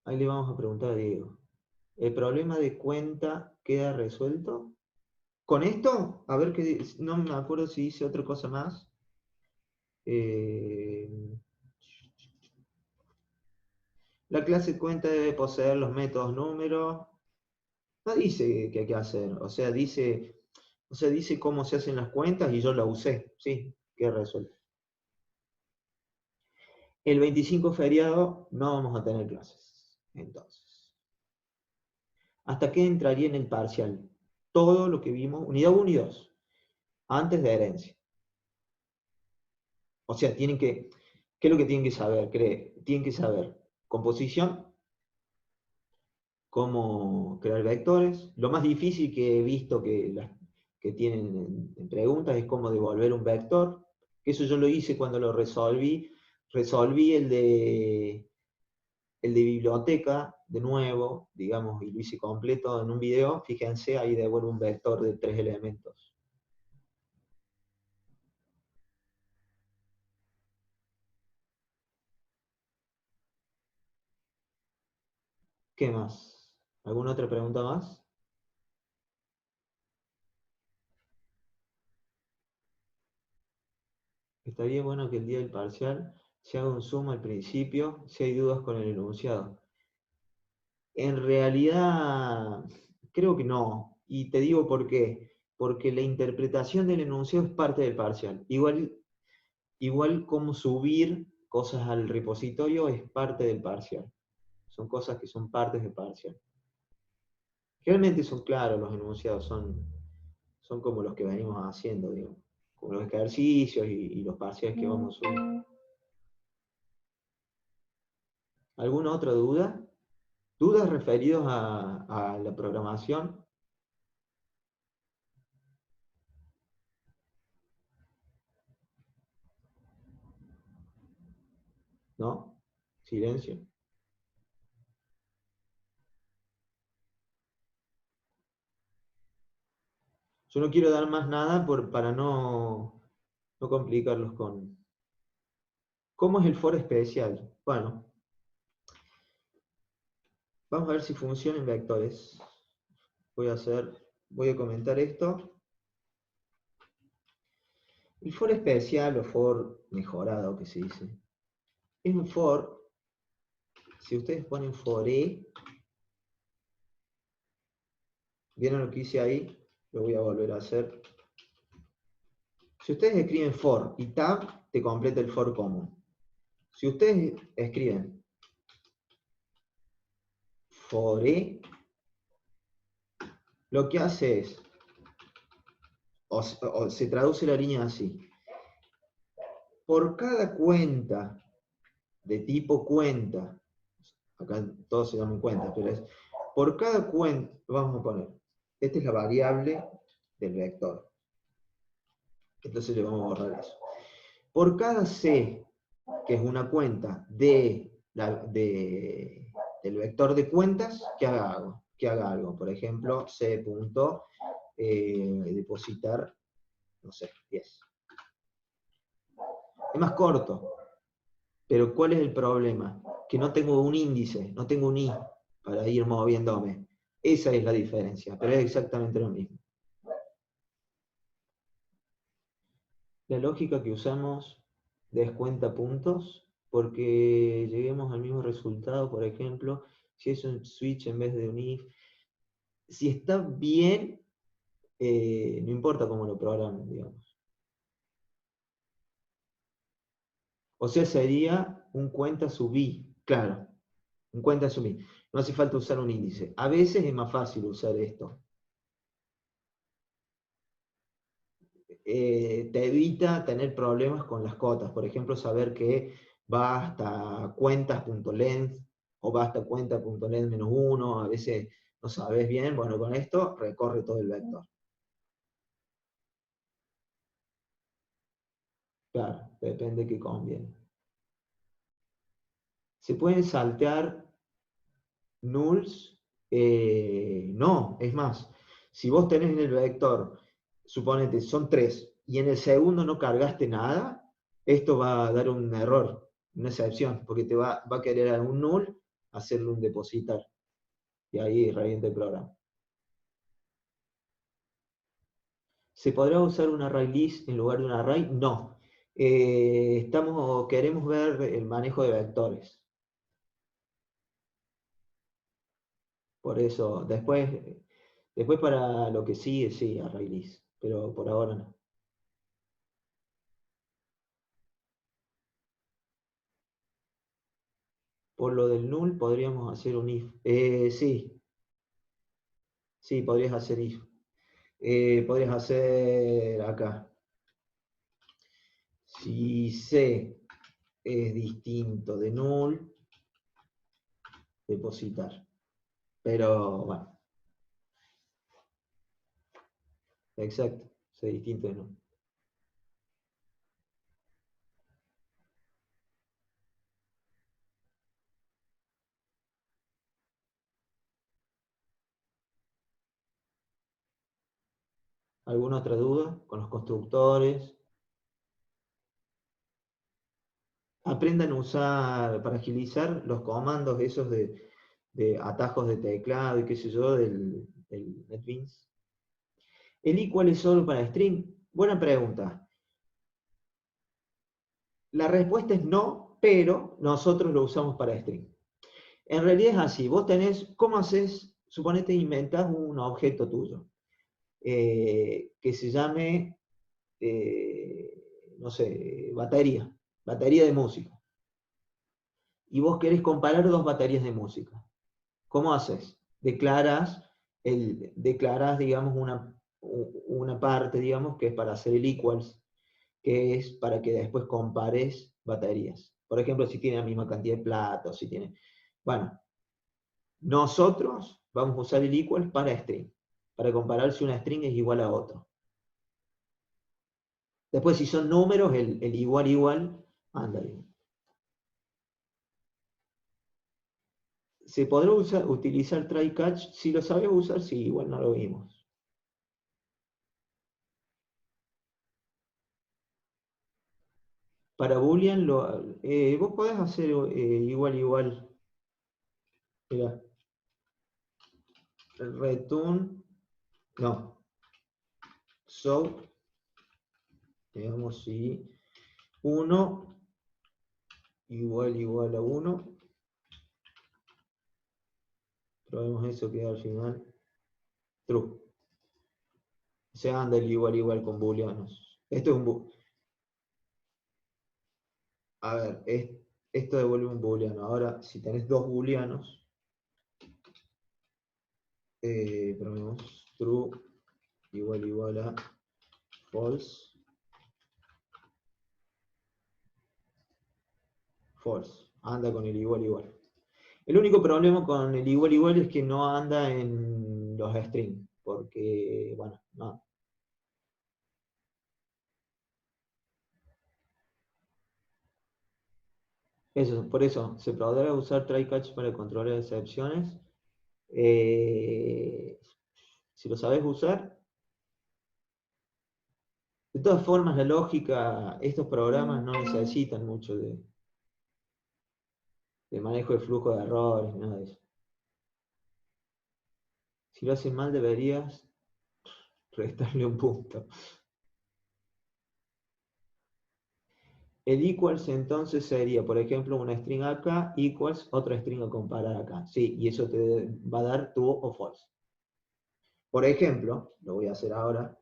Ahí le vamos a preguntar a Diego. ¿El problema de cuenta queda resuelto? ¿Con esto? A ver, no me acuerdo si dice otra cosa más. Eh, la clase cuenta debe poseer los métodos números. No dice qué hay que hacer. O sea, dice cómo se hacen las cuentas y yo la usé. Sí, queda resuelto. El 25 feriado no vamos a tener clases. Entonces, ¿hasta qué entraría en el parcial? Todo lo que vimos, unidad 1 y 2, antes de herencia. O sea, ¿qué es lo que tienen que saber? Tienen que saber composición, cómo crear vectores. Lo más difícil que he visto que tienen en preguntas es cómo devolver un vector. Eso yo lo hice cuando lo resolví. Resolví el de biblioteca, de nuevo, digamos, y lo hice completo en un video. Fíjense, ahí devuelvo un vector de 3 elementos. ¿Qué más? ¿Alguna otra pregunta más? Estaría bueno que el día del parcial se haga un zoom al principio si hay dudas con el enunciado. En realidad, creo que no. Y te digo por qué. Porque la interpretación del enunciado es parte del parcial. Igual como subir cosas al repositorio es parte del parcial. Son cosas que son partes del parcial. Realmente son claros los enunciados, son como los que venimos haciendo, digamos. Como los ejercicios y los parciales que vamos a subir. ¿Alguna otra duda? ¿Dudas referidos a la programación? ¿No? Silencio. Yo no quiero dar más nada para no complicarlos con... ¿Cómo es el foro especial? Bueno, Vamos a ver si funciona en vectores. Voy a comentar esto. El for especial o for mejorado que se dice, es un for, si ustedes ponen for e, ¿vieron lo que hice ahí? Lo voy a volver a hacer. Si ustedes escriben for y tab, te completa el for común. Si ustedes escriben for e, lo que hace es, o se traduce la línea así, por cada cuenta de tipo cuenta, acá todos se llaman cuentas, pero es, por cada cuenta, vamos a poner, esta es la variable del vector. Entonces le vamos a borrar eso. Por cada c, que es una cuenta del vector de cuentas, que haga algo. Por ejemplo, c punto depositar, no sé, 10. Es más corto, pero ¿cuál es el problema? Que no tengo un índice, no tengo un i para ir moviéndome. Esa es la diferencia, pero es exactamente lo mismo. La lógica que usamos descuenta puntos porque lleguemos al mismo resultado, por ejemplo, si es un switch en vez de un if. Si está bien, no importa cómo lo programen, digamos. O sea, sería un cuenta sub i, claro, un cuenta sub i. No hace falta usar un índice. A veces es más fácil usar esto. Te evita tener problemas con las cotas. Por ejemplo, saber que va hasta cuentas.length o va hasta cuenta.length -1. A veces no sabes bien. Bueno, con esto recorre todo el vector. Claro, depende qué conviene. ¿Se pueden saltear nulls? No, es más. Si vos tenés en el vector, suponete, son 3, y en el segundo no cargaste nada, esto va a dar un error, una excepción, porque te va a querer a un null hacerle un depositar, y ahí revienta el programa. ¿Se podrá usar un array list en lugar de un array? No. Queremos ver el manejo de vectores. Por eso, después para lo que sigue, sí, array list, pero por ahora no. Por lo del null podríamos hacer un if. Sí, podrías hacer if. Podrías hacer acá. Si C es distinto de null, depositar. Pero bueno, exacto, C es distinto de null. ¿Alguna otra duda con los constructores? Aprendan a usar, para agilizar, los comandos esos de atajos de teclado y qué sé yo, del NetBeans. ¿El equal es solo para string? Buena pregunta. La respuesta es no, pero nosotros lo usamos para string. En realidad es así. Vos tenés, ¿cómo haces? Suponete inventás un objeto tuyo que se llame, no sé, batería de música. Y vos querés comparar dos baterías de música. ¿Cómo haces? Declaras, digamos, una parte, digamos, que es para hacer el equals, que es para que después compares baterías. Por ejemplo, si tiene la misma cantidad de platos, si tiene... Bueno, nosotros vamos a usar el equals para string, para comparar si una string es igual a otro. Después, si son números, el igual anda bien. ¿Se podrá utilizar try catch? Si lo sabemos usar, sí, igual no lo vimos. Para Boolean, vos podés hacer igual. Mirá. return, no, so, digamos si 1 igual a 1, probemos eso que al final, true. Se anda el igual con booleanos. Esto es un a ver, esto devuelve un booleano. Ahora, si tenés dos booleanos, probemos true igual a false. False. Anda con el igual. El único problema con el igual es que no anda en los strings. Porque, bueno, no. Eso, por eso, se podrá usar try catch para controlar excepciones. Si lo sabes usar. De todas formas, la lógica, estos programas no necesitan mucho de manejo de flujo de errores, nada de eso. Si lo hacen mal, deberías restarle un punto. El equals entonces sería, por ejemplo, una string acá, equals otra string a comparar acá. Sí, y eso te va a dar true o false. Por ejemplo, lo voy a hacer ahora.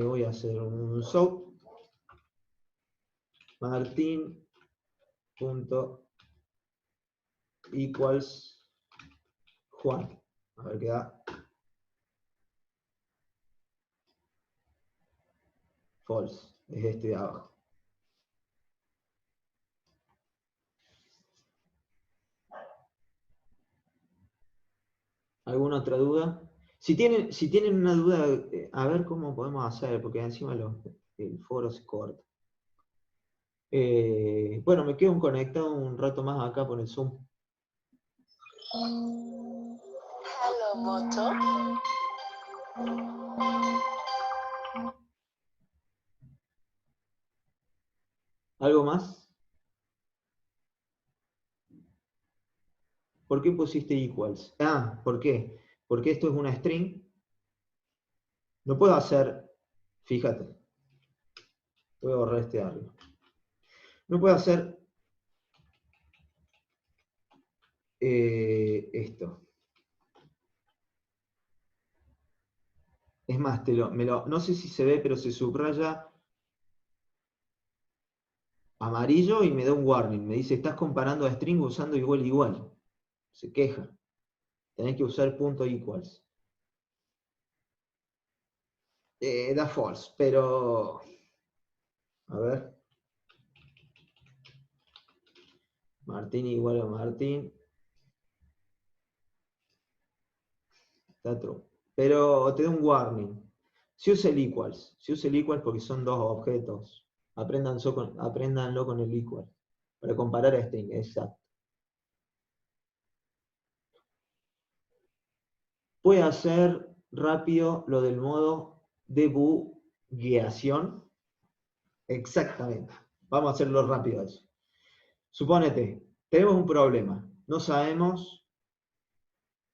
Voy a hacer un so Martín punto equals Juan. A ver qué da. False. Es este de abajo. ¿Alguna otra duda? Si tienen una duda, a ver cómo podemos hacer, porque encima el foro se corta. Bueno, me quedo conectado un rato más acá por el Zoom. Hello, Moto. ¿Algo más? ¿Por qué pusiste equals? Ah, ¿por qué? Porque esto es una string. No puedo hacer, fíjate, voy a borrar este algo. No puedo hacer esto. Es más, no sé si se ve, pero se subraya amarillo y me da un warning. Me dice, estás comparando a string usando igual. Se queja. Tenés que usar punto equals. Da false, pero... A ver. Martín igual a Martín. Está true. Pero te da un warning. Si usa el equals. Si usa el equals porque son dos objetos. Apréndanlo con el equal. Para comparar a string, exacto. Voy a hacer rápido lo del modo debugueación. Exactamente. Vamos a hacerlo rápido eso. Suponete, tenemos un problema. No sabemos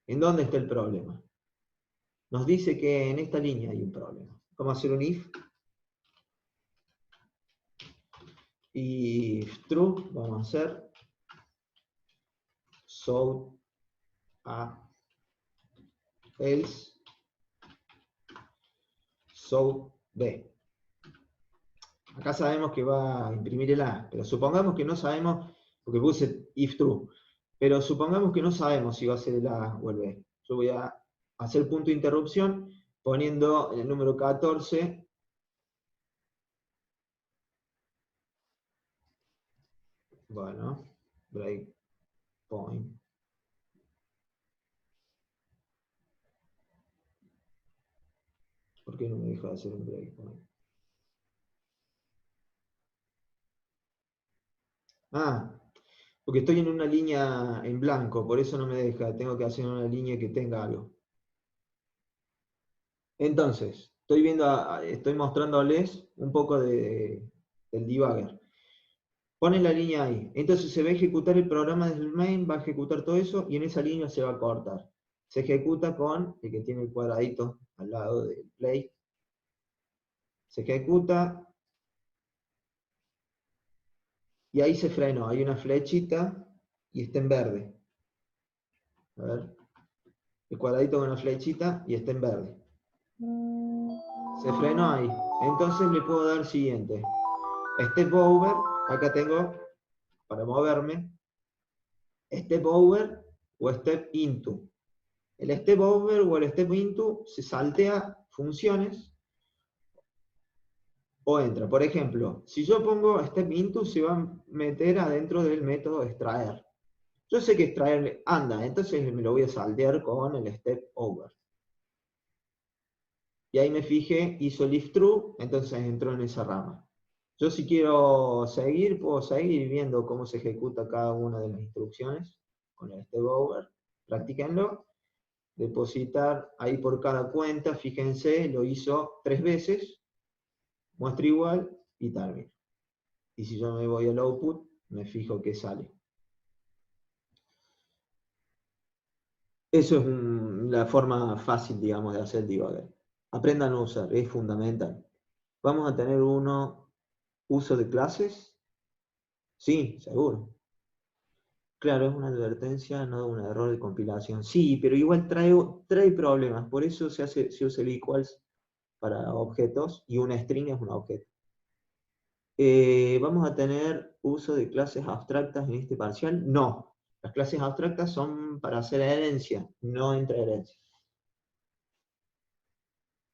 en dónde está el problema. Nos dice que en esta línea hay un problema. Vamos a hacer un if. If true, vamos a hacer so a else so b. Acá sabemos que va a imprimir el A, pero supongamos que no sabemos, porque puse if true, pero supongamos que no sabemos si va a ser el A o el B. Yo voy a hacer punto de interrupción poniendo el número 14. Bueno, break point. ¿Por qué no me deja de hacer un break point? Ah, porque estoy en una línea en blanco, por eso no me deja. Tengo que hacer una línea que tenga algo. Entonces, estoy mostrándoles un poco del debugger. Ponen la línea ahí. Entonces se va a ejecutar el programa desde el main, va a ejecutar todo eso y en esa línea se va a cortar. Se ejecuta con el que tiene el cuadradito al lado del play. Se ejecuta y ahí se frenó. Hay una flechita y está en verde. A ver. El cuadradito con una flechita y está en verde. Se frenó ahí. Entonces le puedo dar siguiente. Step over. Acá tengo para moverme. Step over o step into. El step over o el step into se saltea funciones o entra. Por ejemplo, si yo pongo step into, se va a meter adentro del método extraer. Yo sé que extraer anda, entonces me lo voy a saltear con el step over. Y ahí me fijé, hizo leaf true, entonces entró en esa rama. Yo si quiero seguir, puedo seguir viendo cómo se ejecuta cada una de las instrucciones con el step over. Practíquenlo. Depositar ahí por cada cuenta, fíjense, lo hizo 3 veces, muestra igual y termina. Y si yo me voy al output, me fijo que sale. Eso es la forma fácil, digamos, de hacer debugger. Aprendan a usar, es fundamental. Vamos a tener uso de clases. Sí, seguro. Claro, es una advertencia, no un error de compilación. Sí, pero igual trae problemas, por eso se usa el equals para objetos y una string es un objeto. ¿Vamos a tener uso de clases abstractas en este parcial? No. Las clases abstractas son para hacer herencia, no entre herencia.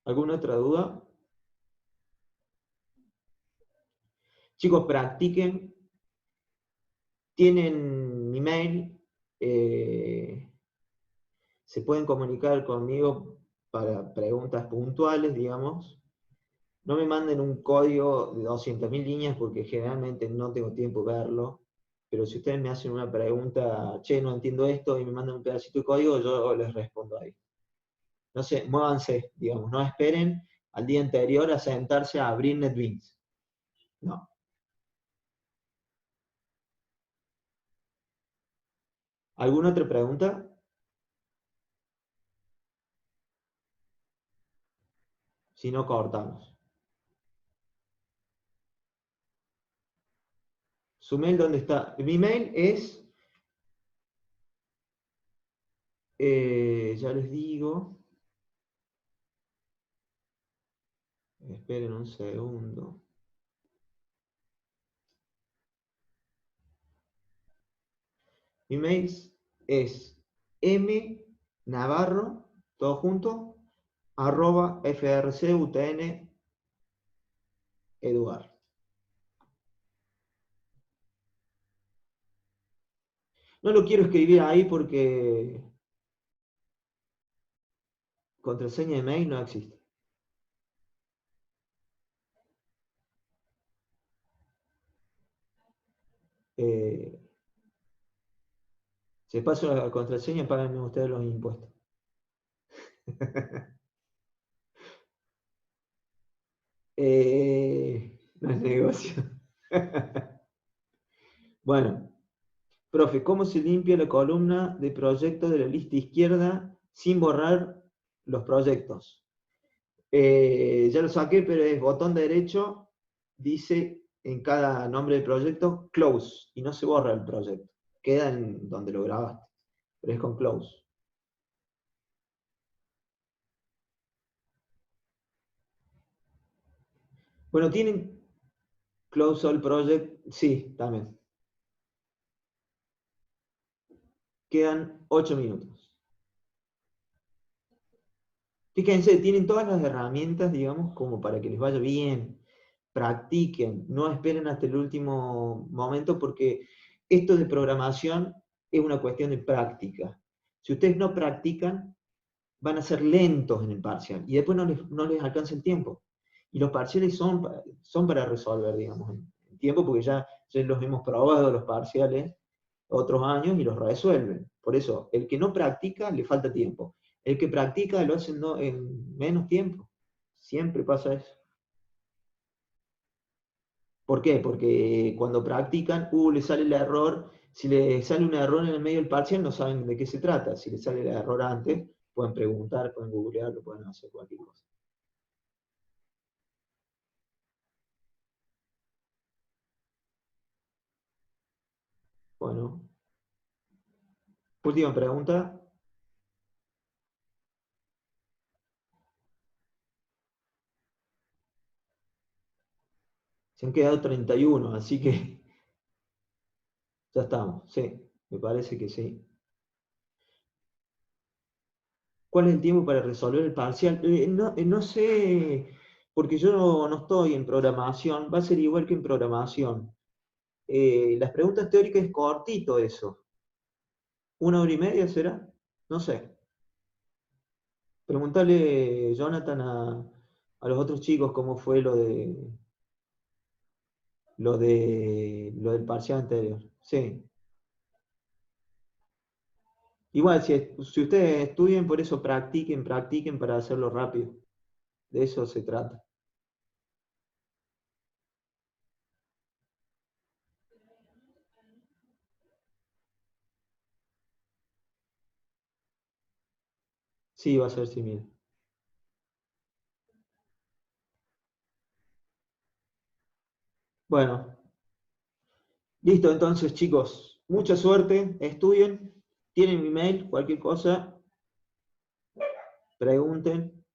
¿Alguna otra duda? Chicos, practiquen. Tienen mi mail. Se pueden comunicar conmigo para preguntas puntuales, digamos. No me manden un código de 200.000 líneas porque generalmente no tengo tiempo de verlo. Pero si ustedes me hacen una pregunta, che, no entiendo esto, y me mandan un pedacito de código, yo les respondo ahí. No sé, muévanse, digamos, no esperen al día anterior a sentarse a abrir NetBeans. No. ¿Alguna otra pregunta? Si no, cortamos. ¿Su mail dónde está? Mi mail es, ya les digo, esperen un segundo. Mi mail es mnavarro, todo junto, @frcutn.eduar. No lo quiero escribir ahí porque contraseña de mail no existe. Si paso la contraseña, paguen ustedes los impuestos. No es negocio. Bueno, profe, ¿cómo se limpia la columna de proyectos de la lista izquierda sin borrar los proyectos? Ya lo saqué, pero es botón derecho, dice en cada nombre del proyecto close, y no se borra el proyecto. Queda en donde lo grabaste, pero es con close. Bueno, tienen close all project, sí, también. Quedan 8 minutos. Fíjense, tienen todas las herramientas, digamos, como para que les vaya bien. Practiquen, no esperen hasta el último momento porque esto de programación es una cuestión de práctica. Si ustedes no practican, van a ser lentos en el parcial y después no les alcanza el tiempo. Y los parciales son para resolver, digamos, en tiempo porque ya los hemos probado los parciales otros años y los resuelven. Por eso, el que no practica le falta tiempo. El que practica lo hace en menos tiempo. Siempre pasa eso. ¿Por qué? Porque cuando practican, le sale el error. Si le sale un error en el medio del parcial, no saben de qué se trata. Si le sale el error antes, pueden preguntar, pueden googlearlo, pueden hacer cualquier cosa. Bueno, última pregunta. Se han quedado 31, así que ya estamos. Sí, me parece que sí. ¿Cuál es el tiempo para resolver el parcial? No sé, porque yo no estoy en programación. Va a ser igual que en programación. Las preguntas teóricas es cortito eso. ¿Una hora y media será? No sé. Preguntale, Jonathan, a los otros chicos cómo fue lo del parcial anterior. Sí. Igual, si ustedes estudian, por eso practiquen, practiquen para hacerlo rápido. De eso se trata. Sí, va a ser similar. Bueno, listo, entonces, chicos. Mucha suerte, estudien, tienen mi mail, cualquier cosa, pregunten.